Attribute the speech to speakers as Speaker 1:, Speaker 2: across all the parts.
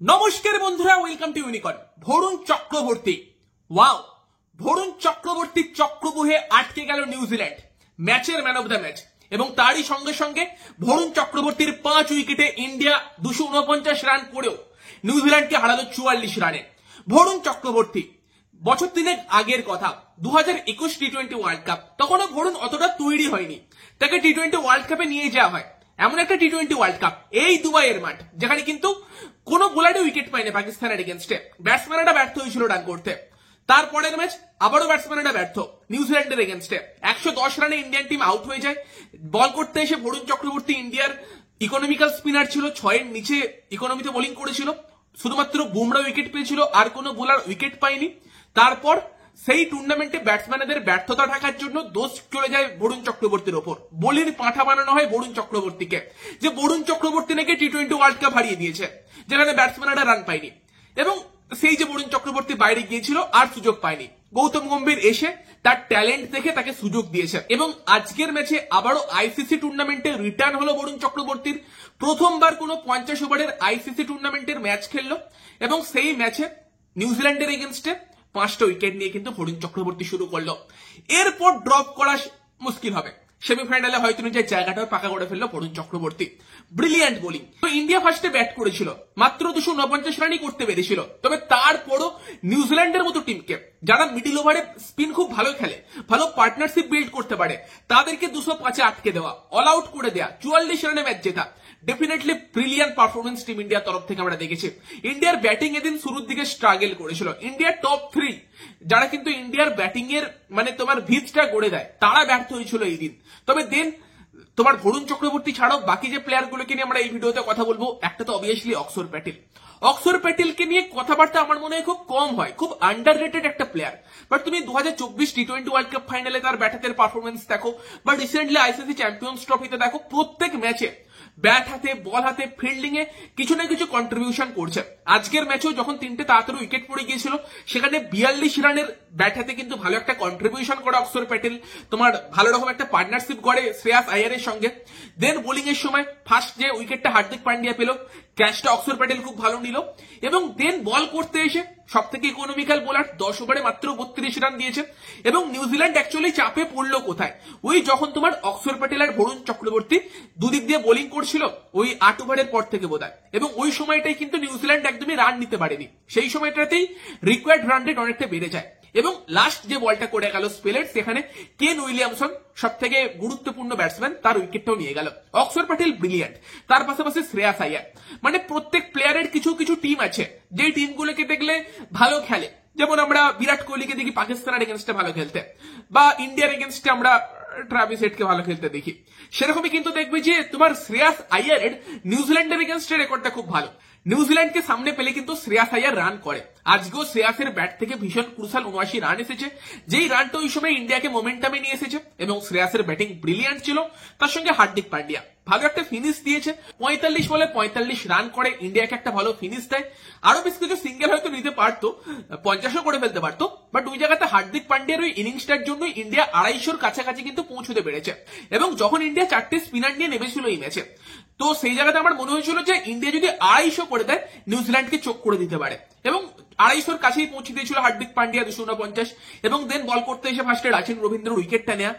Speaker 1: নমস্কার বন্ধুরা, welcome to Unicorn. Varun Chakravarthy, wow! Varun চক্রবর্তীর চক্রবুহে আটকে গেল নিউজিল্যান্ড ম্যাচের ম্যান অফ দ্য ম্যাচ, এবং তারই সঙ্গে সঙ্গে বরুণ চক্রবর্তীর 5 উইকেটে ইন্ডিয়া 249 রান করেও নিউজিল্যান্ডকে হারালো 44 রানে। বরুণ চক্রবর্তী বছর তিনেক আগের কথা, 2021 টি-20 ওয়ার্ল্ড কাপ, তখনও বরুণ অতটা তৈরি হয়নি। তাকে টি-20 ওয়ার্ল্ড কাপে নিয়ে যাওয়া হয়, এমন একটা টি-20 ওয়ার্ল্ড কাপ, এই দুবাইয়ের মাঠ, যেখানে কিন্তু কোন বোলারে উইকেট পায়নি পাকিস্তানের এগেনস্টে। ব্যাটসম্যানরা ব্যর্থ হয়েছিল রান করতে। তারপরের ম্যাচ আবারও ব্যাটসম্যানরা ব্যর্থ নিউজিল্যান্ডের এগেনস্টে। 110 রানে ইন্ডিয়ান টিম আউট হয়ে যায়। বল করতে এসে বরুণ চক্রবর্তী ইন্ডিয়ার ইকোনমিক্যাল স্পিনার ছিল, 6 এর নিচে ইকোনমিতে বোলিং করেছিল। শুধুমাত্র বুমরা উইকেট পেয়েছিল, আর কোনো বোলার উইকেট পায়নি। তারপর সেই টুর্নামেন্টে ব্যাটসম্যানদের ব্যর্থতা ঢাকার জন্য দোষ চলে যায় বরুণ চক্রবর্তীর ওপর। বলির পাঁঠা বানানো হয় বরুণ চক্রবর্তীকে, যে বরুণ চক্রবর্তী নাকি টি-20 ওয়ার্ল্ড কাপ হারিয়ে দিয়েছে, যেখানে ব্যাটসম্যানরা রান পায়নি। এবং সেই যে বরুণ চক্রবর্তী বাইরে গিয়েছিল আর সুযোগ পায়নি, গৌতম গম্ভীর এসে তার ট্যালেন্ট দেখে তাকে সুযোগ দিয়েছে। এবং আজকের ম্যাচে আবারও আইসিসি টুর্নামেন্টে রিটার্ন হলো বরুণ চক্রবর্তীর। প্রথমবার কোনো 50 ওভারের আইসিসি টুর্নামেন্টের ম্যাচ খেললো, এবং সেই ম্যাচে নিউজিল্যান্ডের এগেনস্টে 5টা উইকেট নিয়ে কিন্তু বরুণ চক্রবর্তী শুরু করলো। এরপর ড্রপ করা মুশকিল হবে। সেমিফাইনালে হয়তো নিজের জায়গাটাও পাকা করে ফেললো বরুণ চক্রবর্তী। Brilliant bowling. তো ইন্ডিয়া ফার্স্টে ব্যাট করেছিল, মাত্র 249 রানই করতে পেরেছিল। তবে তারপরও নিউজিল্যান্ডের মতো টিমকে, যারা মিডিল ওভারে স্পিন খুব ভালো খেলে, ভালো পার্টনারশিপ বিল্ড করতে পারে, তাদেরকে 205-এ আটকে দেওয়া, অল আউট করে দেওয়া, 44 রানে ম্যাচ জেতা, ডেফিনেটলি ব্রিলিয়ান্ট পারফরমেন্স টিম ইন্ডিয়ার তরফ থেকে আমরা দেখেছি। ইন্ডিয়ার ব্যাটিং এদিন শুরুর দিকে স্ট্রাগল করেছিল। ইন্ডিয়ার টপ 3 যারা কিন্তু ইন্ডিয়ার ব্যাটিং এর মানে তোমার ভিতটা গড়ে দেয়, তারা ব্যর্থ হয়েছিল এই দিন। তবে দেন তোমার বরুণ চক্রবর্তী ছাড়াও বাকি যে প্লেয়ার গুলোকে নিয়ে আমরা এই ভিডিওতে কথা বলবো, একটা তো অবভিয়াসলি অক্সর প্যাটেল। অক্সর প্যাটেলকে নিয়ে কথাবার্তা আমার মনে হয় খুব কম হয়, খুব আন্ডাররেটেড একটা প্লেয়ার। বাট তুমি 2024 টি-20 ওয়ার্ল্ড কাপ ফাইনালে তার ব্যাটাতের পারফরমেন্স দেখো, বা রিসেন্টলি আইসিসি চ্যাম্পিয়ন্স ট্রফিতে দেখো, প্রত্যেক ম্যাচে ব্যাট হাতে, বল হাতে, ফিল্ডিং এ কিছু না কিছু কন্ট্রিবিউশন করছে। আজকের ম্যাচেও যখন 3টে তাড়াতাড়ি উইকেট পড়ে গিয়েছিল, সেখানে 42 রানের ব্যাট হাতে কিন্তু ভালো একটা কন্ট্রিবিউশন করে অক্সর প্যাটেল। তোমার ভালো রকম একটা পার্টনারশিপ করে শ্রেয়াস আইয়ারের সঙ্গে। দেন বোলিং এর সময় ফার্স্ট যে উইকেটটা হার্দিক পান্ডিয়া পেল, ক্যাচটা অক্সর প্যাটেল খুব ভালো নিল। এবং দেন বল করতে এসে সব থেকে ইকোনমিক্যাল বোলার, 10 ওভারে মাত্র 32 রান দিয়েছে। এবং নিউজিল্যান্ড অ্যাকচুয়ালি চাপে পড়লো কোথায়, ওই যখন তোমার অক্সর প্যাটেল আর বরুণ চক্রবর্তী দুদিক দিয়ে বোলিং করছিল, ওই 8 ওভারের পর থেকে বোধহয়। এবং ওই সময়টাই কিন্তু নিউজিল্যান্ড একদমই রান নিতে পারেনি। সেই সময়টাতেই রিকোয়ার্ড রান রেট অনেকটা বেড়ে যায়। এবং লাস্ট যে বলটা করে গেল স্পেলের, সেখানে কেন উইলিয়ামসন, সব থেকে গুরুত্বপূর্ণ ব্যাটসম্যান, তার উইকেটটাও নিয়ে গেল। অক্সর প্যাটেল ব্রিলিয়ান্ট, তার পাশাপাশি শ্রেয়াস আইয়ার। মানে প্রত্যেক প্লেয়ারের কিছু কিছু টিম আছে, যে টিমগুলোকে দেখলে ভালো খেলে। যেমন আমরা বিরাট কোহলিকে দেখি পাকিস্তানের এগেনস্টে ভালো খেলতে, বা ইন্ডিয়ার এগেনস্টে আমরা ট্রাভিস হেডকে ভালো খেলতে দেখি। সেরকমই কিন্তু দেখবে যে তোমার শ্রেয়াস আইয়ারের নিউজিল্যান্ডের এগেনস্টে রেকর্ডটা খুব ভালো। নিউজিল্যান্ডকে সামনে পেলে কিন্তু শ্রেয়াস আইয়ার রান করে। আজকেও শ্রেয়াসের ব্যাট থেকে ভীষণ ক্রুশাল 79 রান এসেছে, যেই রানটা ওই সময় ইন্ডিয়াকে মোমেন্টামে নিয়ে এসেছে। এবং শ্রেয়াসের ব্যাটিং ব্রিলিয়ান্ট ছিল। তার সঙ্গে হার্দিক পান্ডিয়া ভালো একটা ফিনিশ দিয়েছে। 45 বলে 45 রান করে ইন্ডিয়াকে একটা ভালো ফিনিশ দেয়। আরো বেশ কিছু সিঙ্গেল হয়তো নিতে পারতো, 50ও করে ফেলতে পারতো। বাট ওই জায়গাতে হার্দিক পান্ডিয়ার ওই ইনিংসটার জন্য ইন্ডিয়া 250-র কাছাকাছি কিন্তু পৌঁছতে পেরেছে। এবং যখন ইন্ডিয়া 4টে স্পিনার নিয়ে নেমেছিল এই ম্যাচে, তো সেই জায়গাতে আমার মনে হয়েছিল যে ইন্ডিয়া যদি 250 করে দেয়, নিউজিল্যান্ডকে চোখ করে দিতে পারে। এবং 250-র কাছেই পৌঁছে দিয়েছিল হার্দিক পান্ডিয়া 249। এবং দেন বল করতে এসে ফার্স্টে রাচিন রবীন্দ্রর উইকেটটা নেয়া,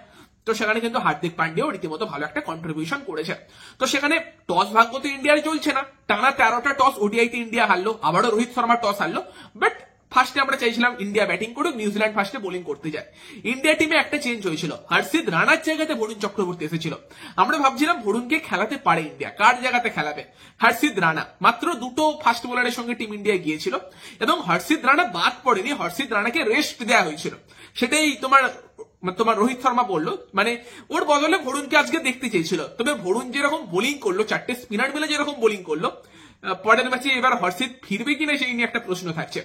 Speaker 1: তো সেখানে কিন্তু হার্দিক পান্ডিয়াও রীতিমতো ভালো একটা কন্ট্রিবিউশন করেছে। তো সেখানে টস ভাগ্য তো ইন্ডিয়ার চলছে না, টানা 13টা টস ওডিআইতে ইন্ডিয়া হারলো, আবারও রোহিত শর্মা টস হারলো। বাট ফার্স্টে আমরা চাইছিলাম ইন্ডিয়া ব্যাটিং করুক, নিউজিল্যান্ড ফার্স্টে বোলিং করতে যায়। ইন্ডিয়া টিমে একটা চেঞ্জ হয়েছিল, হর্ষিত রানার জায়গাতে বরুণ চক্রবর্তী এসেছিল। আমরা ভাবছিলাম বরুণকে খেলাতে পারে ইন্ডিয়া, কার জায়গাতে খেলাবে? হর্ষিত রানা। মাত্র 2টো ফাস্ট বোলারের সঙ্গে টিম ইন্ডিয়া গিয়েছিল, এবং হর্ষিত রানা বাদ পড়েনি, হর্ষিত রানাকে রেস্ট দেওয়া হয়েছিল। সেটাই তোমার রোহিত শর্মা বললো, মানে ওর বদলে বরুণকে আজকে দেখতে চেয়েছিল। তবে বরুণ যেরকম বোলিং করলো, 4টে স্পিনার মিলে যেরকম বোলিং করলো, পরের ম্যাচে এবার হর্ষিত ফিরবে কিনা সেই নিয়ে একটা প্রশ্ন থাকছে।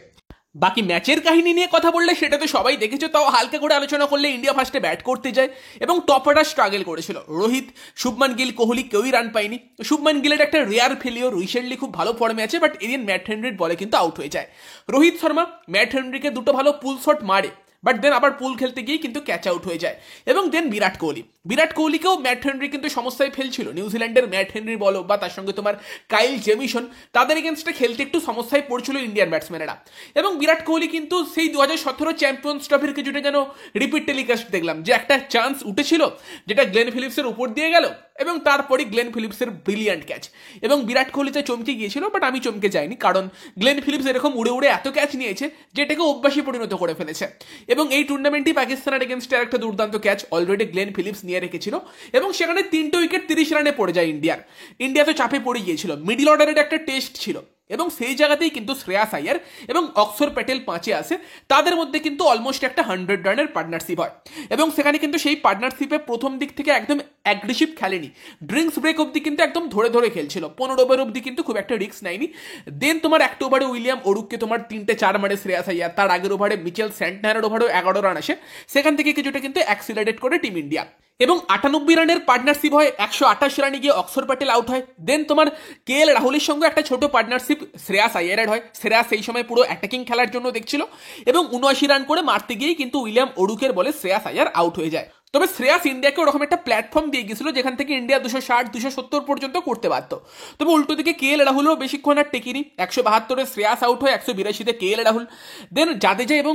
Speaker 1: বাকি ম্যাচের কাহিনী নিয়ে কথা বললে সেটা তো সবাই দেখেছো, তাও হালকা করে আলোচনা করলে ইন্ডিয়া ফার্স্টে ব্যাট করতে যায় এবং টপ অর্ডার স্ট্রাগল করেছিল। রোহিত, শুভমান গিল, কোহলি কেউই রান পায়নি। শুভমান গিলের একটা রেয়ার ফেলিওর, রিসেন্টলি খুব ভালো ফর্মে আছে, বাট এদিন ম্যাট হেনরির বলে কিন্তু আউট হয়ে যায়। রোহিত শর্মা ম্যাট হেনরিকে 2টো ভালো পুল শট মারে, বাট দেন আবার পুল খেলতে গিয়ে কিন্তু ক্যাচ আউট হয়ে যায়। এবং দেন বিরাট কোহলিকেও ম্যাট হেনরি কিন্তু সমস্যায় ফেলছিল। নিউজিল্যান্ডের ম্যাট হেনরি বলো বা তার সঙ্গে তোমার কাইল জেমিসন, তাদের এগেনস্টে খেলতে একটু সমস্যায় পড়ছিল ইন্ডিয়ান ব্যাটসম্যানেরা। এবং বিরাট কোহলি কিন্তু সেই 2017 চ্যাম্পিয়ন্স ট্রফির কিছুটা যেন রিপিট টেলিকাস্ট দেখলাম, যে একটা চান্স উঠেছিল যেটা গ্লেন ফিলিপসের উপর দিয়ে গেল এবং তারপরে গ্লেন ফিলিপসের ব্রিলিয়ান্ট ক্যাচ। এবং বিরাট কোহলিতে চমকে গিয়েছিল, বাট আমি চমকে যাইনি, কারণ গ্লেন ফিলিপস এরকম উড়ে উড়ে এত ক্যাচ নিয়েছে যেটাকে অভ্যাসে পরিণত করে ফেলেছে। এবং এই টুর্নামেন্টই পাকিস্তানের এগেনস্টে একটা দুর্দান্ত ক্যাচ অলরেডি গ্লেন ফিলিপস নিয়ে রেখেছিল এবং সেখানে 3টে উইকেট 30 রানে পড়ে যায় ইন্ডিয়া তো চাপে পড়ে গিয়েছিল। মিডল অর্ডারের একটা টেস্ট ছিল এবং সেই জায়গাতেই কিন্তু শ্রেয়াস আইয়ার এবং অক্ষর প্যাটেল 5-এ আসে। তাদের মধ্যে কিন্তু অলমোস্ট একটা 100 রানের পার্টনারশিপ হয় এবং সেখানে কিন্তু সেই পার্টনারশিপে প্রথম দিক থেকে একদম অ্যাগ্রেসিভ খেলেনি, ড্রিঙ্কস ব্রেক অব্দি কিন্তু একদম ধরে ধরে খেলছিল, 15 ওভার অব্দি কিন্তু খুব একটা রিস্ক নেয়নি। দেন তোমার একটা ওভারে উইলিয়াম ওরুককে তোমার 3টে 4 মারে শ্রেয়াস আইয়ার, তার আগের ওভারে মিচেল স্যান্টনারের ওভারেও 11 রান আসে, সেখান থেকে কিছুটা কিন্তু অ্যাক্সিলারেট করে টিম ইন্ডিয়া এবং 98 রানের পার্টনারশিপ হয়, 128 রানে গিয়ে অক্ষর প্যাটেল আউট হয়। দেন তোমার KL রাহুলের সঙ্গে একটা ছোট পার্টনারশিপ শ্রেয়াস আইয়ারের হয়। শ্রেয়াস সেই সময় পুরো অ্যাটাকিং খেলার জন্য দেখছিল এবং 79 রান করে মারতে গিয়েই কিন্তু উইলিয়াম ওরুকের বলে শ্রেয়াস আইয়ার আউট হয়ে যায়। তবে শ্রেয়াস ইন্ডিয়াকে ওরকম একটা প্ল্যাটফর্ম দিয়ে গেছিল যেখান থেকে ইন্ডিয়া 260 270 পর্যন্ত করতে পারত। তবে উল্টো দিকে KL রাহুলও বেশিক্ষণ আর টেকিনি, 172-এ শ্রেয়াস আউট হয়, 182-তে KL রাহুল। দেন জাদেজা এবং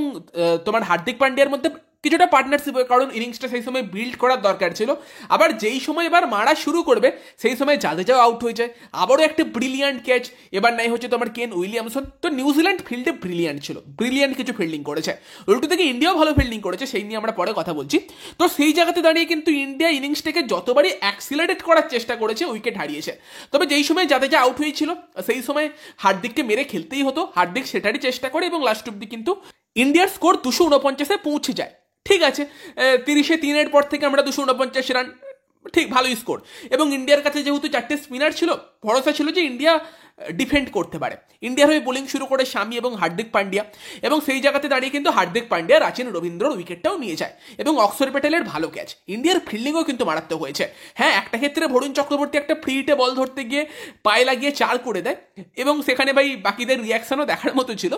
Speaker 1: তোমার হার্দিক পান্ডিয়ার মধ্যে কিছুটা পার্টনারশিপ হয়, কারণ ইনিংসটা সেই সময় বিল্ড করার দরকার ছিল। আবার যেই সময় এবার মারা শুরু করবে সেই সময় জাদেজাও আউট হয়ে যায়, আবারও একটা ব্রিলিয়ান্ট ক্যাচ, এবার নাই হচ্ছে তোমার কেন উইলিয়ামসন। তো নিউজিল্যান্ড ফিল্ডে ব্রিলিয়ান্ট ছিল, ব্রিলিয়ান্ট কিছু ফিল্ডিং করেছে, উল্টো থেকে ইন্ডিয়াও ভালো ফিল্ডিং করেছে, সেই নিয়ে আমরা পরে কথা বলছি। তো সেই জায়গাতে দাঁড়িয়ে কিন্তু ইন্ডিয়া ইনিংসটাকে যতবারই অ্যাক্সিলারেট করার চেষ্টা করেছে উইকেট হারিয়েছে। তবে যেই সময় জাদেজা আউট হয়েছিল সেই সময় হার্দিককে মেরে খেলতেই হতো, হার্দিক সেটারই চেষ্টা করে এবং লাস্ট অব্দি কিন্তু ইন্ডিয়ার স্কোর 249-এ পৌঁছে যায়। ঠিক আছে, 30-3 পর থেকে আমরা 249 রান, ঠিক ভালোই স্কোর। এবং ইন্ডিয়ার কাছে যেহেতু 4টে স্পিনার ছিল, ভরসা ছিল যে ইন্ডিয়া ডিফেন্ড করতে পারে। ইন্ডিয়ার হয়ে বোলিং শুরু করে শামি এবং হার্দিক পান্ডিয়া এবং সেই জায়গাতে দাঁড়িয়ে কিন্তু হার্দিক পান্ডিয়া রাচিন রবীন্দ্রর উইকেটটাও নিয়ে যায় এবং অক্ষর প্যাটেলের ভালো ক্যাচ। ইন্ডিয়ার ফিল্ডিংও কিন্তু মারাত্মক হয়েছে। হ্যাঁ, একটা ক্ষেত্রে বরুণ চক্রবর্তী একটা ফ্রিতে বল ধরতে গিয়ে পায়ে লাগিয়ে 4 করে দেয় এবং সেখানে ভাই বাকিদের রিয়াকশনও দেখার মতো ছিল।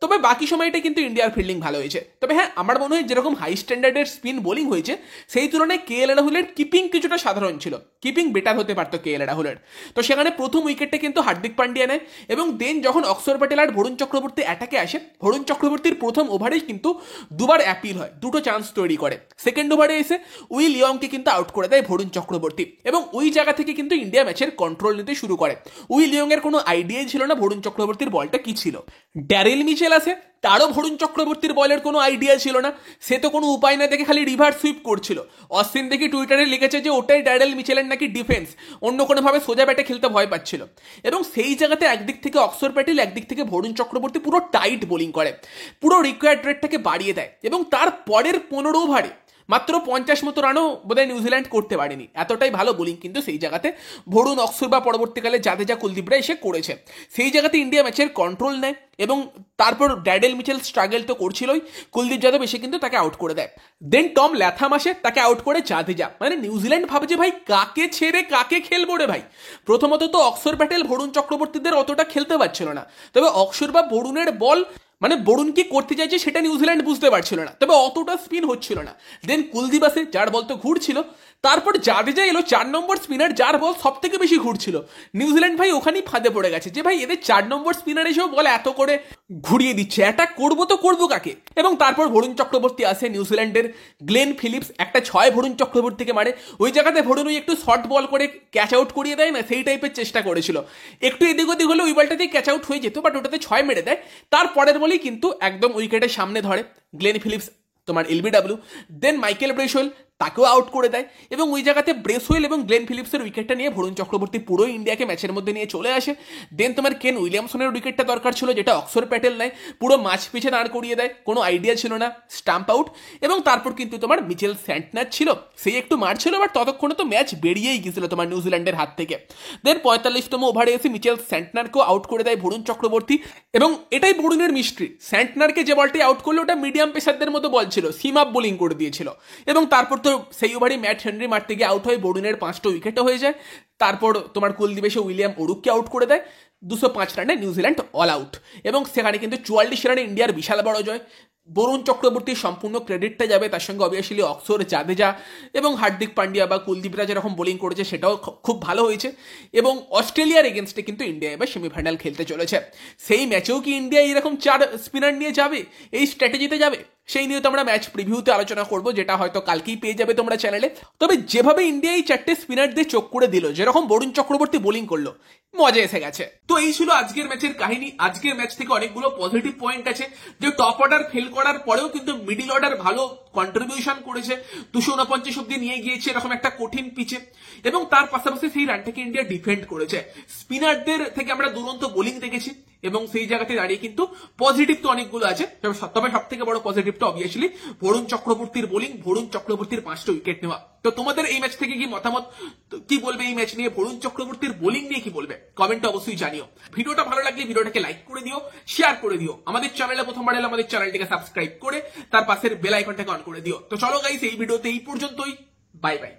Speaker 1: তবে বাকি সময়টা কিন্তু ইন্ডিয়ার ফিল্ডিং ভালো হয়েছে। তবে হ্যাঁ, আমার মনে হয় যেরকম হাই স্ট্যান্ডার্ডের স্পিন বোলিং হয়েছে সেই তুলনায় KL রাহুলের কিপিং কিছুটা সাধারণ ছিল, কিপিং বেটার হতে পারতো KL রাহুলের। তো সেখানে প্রথম উইকেটটা কিন্তু হার্দিক পান্ডিয়া নেয় এবং দেন যখন অক্ষর প্যাটেল আর বরুণ চক্রবর্তী অ্যাটাকে আসে, বরুণ চক্রবর্তীর প্রথম ওভারেই কিন্তু দুবার অ্যাপিল হয়, 2টো চান্স তৈরি করে। সেকেন্ড ওভারে এসে উইল ইয়ংকে কিন্তু আউট করে দেয় বরুণ চক্রবর্তী এবং ওই জায়গা থেকে কিন্তু ইন্ডিয়া ম্যাচের কন্ট্রোল নিতে শুরু করে। উইল ইয়ং এর কোনো আইডিয়াই ছিল না বরুণ চক্রবর্তীর বলটা কি ছিল। ড্যারেল মিচেল আছে, তারও বরুণ চক্রবর্তীর বলের কোনো আইডিয়া ছিল না, সে তো কোনো উপায় না দেখে খালি রিভার্স সুইপ করছিল। অশ্বিন দেখি টুইটারে লিখেছে যে ওটাই ড্যারেল মিচেলের নাকি ডিফেন্স, অন্য কোনোভাবে সোজা ব্যাটে খেলতে ভয় পাচ্ছিল। এবং সেই জায়গাতে একদিক থেকে অক্ষর প্যাটেল, একদিক থেকে বরুণ চক্রবর্তী পুরো টাইট বোলিং করে, পুরো রিকোয়ার্ড রেটটাকে বাড়িয়ে দেয় এবং তার পরের 15 ওভারে মাত্র 50 মতো রানও বোধহয় নিউজিল্যান্ড করতে পারেনি, এতটাই ভালো বোলিং কিন্তু সেই জায়গাতে বরুণ, অক্ষর বা পরবর্তীকালে জাদেজা, কুলদীপরা এসে করেছে। সেই জায়গাতে ইন্ডিয়া ম্যাচের কন্ট্রোল নেয় এবং তারপর ড্যারেল মিচেল স্ট্রাগল তো করছিলই, কুলদীপ যাদব এসে কিন্তু তাকে আউট করে দেয়। দেন টম ল্যাথাম আসে, তাকে আউট করে জাদেজা। মানে নিউজিল্যান্ড ভাবছে ভাই কাকে ছেড়ে কাকে খেলবো রে ভাই। প্রথমত তো অক্ষর প্যাটেল বরুণ চক্রবর্তীদের অতটা খেলতে পারছিল না, তবে অক্ষর বা বরুণের বল মানে বরুণ কি করতে চাইছে সেটা নিউজিল্যান্ড বুঝতে পারছিল না, তবে অতটা স্পিন হচ্ছিল না। দেন কুলদীপ আসে, যার বল তো ঘুরছিল, তারপর জাদেজা এলো 4 নম্বর স্পিনার, যার বল সব থেকে বেশি ঘুরছিল। নিউজিল্যান্ড ভাই ওখানেই ফাঁদে পড়ে গেছে যে ভাই এদের 4 নম্বর স্পিনার এসেও বল এত করে ঘুরিয়ে দিচ্ছে, অ্যাটাক করবো তো করবো কাকে। এবং তারপর বরুণ চক্রবর্তী আসে, নিউজিল্যান্ডের গ্লেন ফিলিপস একটা 6 বরুণ চক্রবর্তীকে মারে। ওই জায়গাতে বরুণ ওই একটু শর্ট বল করে ক্যাচ আউট করিয়ে দেয় না, সেই টাইপের চেষ্টা করেছিল, একটু এদিক ওদিক হলে ওই বলটাতেই ক্যাচ আউট হয়ে যেত, বাট ওটাতে 6 মেরে দেয়। তারপরের বলেই কিন্তু একদম উইকেটের সামনে ধরে গ্লেন ফিলিপস তোমার LBW। দেন মাইকেল ব্রেসওয়েল তাকেও আউট করে দেয় এবং ওই জায়গাতে ব্রেসওয়েল এবং গ্লেন ফিলিপসের উইকেটটা নিয়ে বরুণ চক্রবর্তী পুরো ইন্ডিয়াকে ম্যাচের মধ্যে নিয়ে চলে আসে। দেন তোমার কেন উইলিয়ামসনের উইকেটটা দরকার ছিল, যেটা অক্ষর প্যাটেল নেয়, পুরো মাঝ পিছে দাঁড় করিয়ে দেয়, কোনো আইডিয়া ছিল না, স্টাম্প আউট। এবং তারপর কিন্তু তোমার মিচেল স্যান্টনার ছিল, সেই একটু মারছিল, বাট ততক্ষণে তো ম্যাচ বেরিয়েই গেছিল তোমার নিউজিল্যান্ডের হাত থেকে। দেন 45তম ওভারে এসে মিচেল স্যান্টনারকেও আউট করে দেয় বরুণ চক্রবর্তী এবং এটাই বরুণের মিস্ট্রি, স্যান্টনারকে যে বলটি আউট করলো ওটা মিডিয়াম পেসারদের মতো বল ছিল, সিম আপ বোলিং করে দিয়েছিল। এবং তারপর তো সেই ওভারে ম্যাট হেনরি মারতে গিয়ে আউট হয়, বরুণের 5টা উইকেটও হয়ে যায়। তারপর তোমার কুলদীপ এসে উইলিয়াম ওরুককে আউট করে দেয়, 205 রানে নিউজিল্যান্ড অল আউট এবং সেখানে কিন্তু 44 রানে ইন্ডিয়ার বিশাল বড় জয়। বরুণ চক্রবর্তীর সম্পূর্ণ ক্রেডিটটা যাবে, তার সঙ্গে অবভিয়াসলি অক্সর, জাদেজা এবং হার্দিক পান্ডিয়া বা কুলদীপ রাজ এরকম বোলিং করেছে, সেটাও খুব ভালো হয়েছে। এবং অস্ট্রেলিয়ার এগেনস্টে কিন্তু ইন্ডিয়া এবার সেমিফাইনাল খেলতে চলেছে। সেই ম্যাচেও কি ইন্ডিয়া এরকম 4 স্পিনার নিয়ে যাবে, এই স্ট্র্যাটেজিতে যাবে, সেই নিয়ে তো আমরা ম্যাচ প্রিভিউতে আলোচনা করব, যেটা হয়তো কালকেই পেয়ে যাবে তোমরা চ্যানেলে। তবে যেভাবে ইন্ডিয়া এই 4টে স্পিনার দিয়ে চোখ করে দিল, যেরকম বরুণ চক্রবর্তী বোলিং করলো, মজা এসে গেছে। তো এই ছিল আজকের ম্যাচের কাহিনী। আজকের ম্যাচ থেকে অনেকগুলো পজিটিভ পয়েন্ট আছে, যে টপ অর্ডার ফেল করার পরেও কিন্তু মিডিল অর্ডার ভালো কন্ট্রিবিউশন করেছে, 249 অব্দি নিয়ে গিয়েছে এরকম একটা কঠিন পিচে, এবং তার পাশাপাশি সেই রানটাকে ইন্ডিয়া ডিফেন্ড করেছে। স্পিনারদের থেকে আমরা দুরন্ত বোলিং দেখেছি, এবং সেই জায়গাতে দাঁড়িয়ে কিন্তু পজিটিভ তো অনেকগুলো আছে। তবে সব থেকে বড় পজিটিভটা অবভিয়াসলি বরুণ চক্রবর্তীর বোলিং, বরুণ চক্রবর্তীর 5টা উইকেট নেওয়া। তো তোমাদের এই ম্যাচ থেকে কি মতামত, কি বলবে এই ম্যাচ নিয়ে, বরুণ চক্রবর্তীর বোলিং নিয়ে কি বলবে, কমেন্টে অবশ্যই জানিও। ভিডিওটা ভালো লাগলে ভিডিওটাকে লাইক করে দিও, শেয়ার করে দিও। আমাদের চ্যানেলে প্রথমবার এলে আমাদের চ্যানেলটিকে সাবস্ক্রাইব করে তার পাশের বেল আইকনটাকে অন করে দিও। তো চলো গাইস, এই ভিডিওতে এই পর্যন্তই। Bye bye.